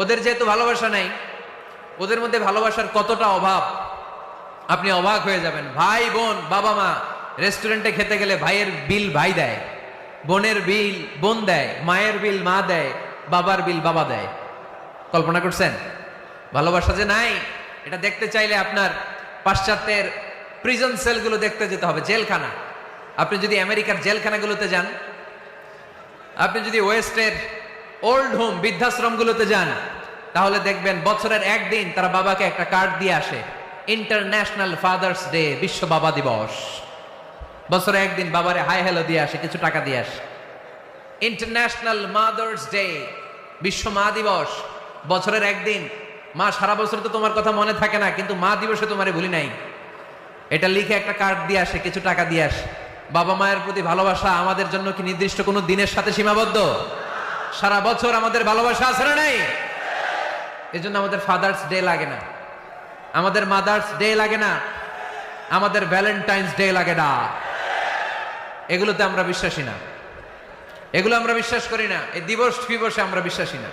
ওদের যেহেতু ভালোবাসা নাই, ওদের মধ্যে ভালোবাসার কতটা অভাব আপনি অবাক হয়ে যাবেন। ভাই বোন, বাবা মা রেস্টুরেন্টে খেতে গেলে ভাইয়ের বিল ভাই দেয়, বোনের বিল বোন দেয়, মায়ের বিল মা দেয়, বাবার বিল বাবা দেয়। কল্পনা করছেন? ভালোবাসা যে নাই, এটা দেখতে চাইলে আপনার পাশ্চাত্যের প্রিজন সেলগুলো দেখতে যেতে হবে, জেলখানা। আপনি যদি আমেরিকার জেলখানাগুলোতে যান, আপনি যদি ওয়েস্টের ওল্ড হোম বৃদ্ধাশ্রমগুলোতে যান, তাহলে দেখবেন বছরের একদিন তারা বাবাকে একটা কার্ড দিয়ে আসে, ইন্টারন্যাশনাল ফাদার্স ডে, বিশ্ব বাবা দিবস। বছরে একদিন বাবারে হাই হ্যালো দিয়ে আসে, কিছু টাকা দিয়ে আসে। ইন্টারন্যাশনাল মাদার্স ডে, বিশ্ব মা দিবস, বছরের একদিন। মা সারা বছর তো তোমার কথা মনে থাকে না, কিন্তু মা দিবসে তোমারে ভুলি নাই, এটা লিখে একটা কার্ড দিয়ে আসে, কিছু টাকা দিয়ে আসে। বাবা মায়ের প্রতি ভালোবাসা আমাদের জন্য কি নির্দিষ্ট কোনো দিনের সাথে সীমাবদ্ধ? সারা বছর আমাদের ভালোবাসা আছে না নাই? এজন্য আমাদের ফাদার্স ডে লাগে না, আমাদের মাদার্স ডে লাগে না, আমাদের ভ্যালেন্টাইন্স ডে লাগে না। এগুলোতে আমরা বিশ্বাসী না, এগুলো আমরা বিশ্বাস করি না। এই দিবস ফিবসে আমরা বিশ্বাসী না।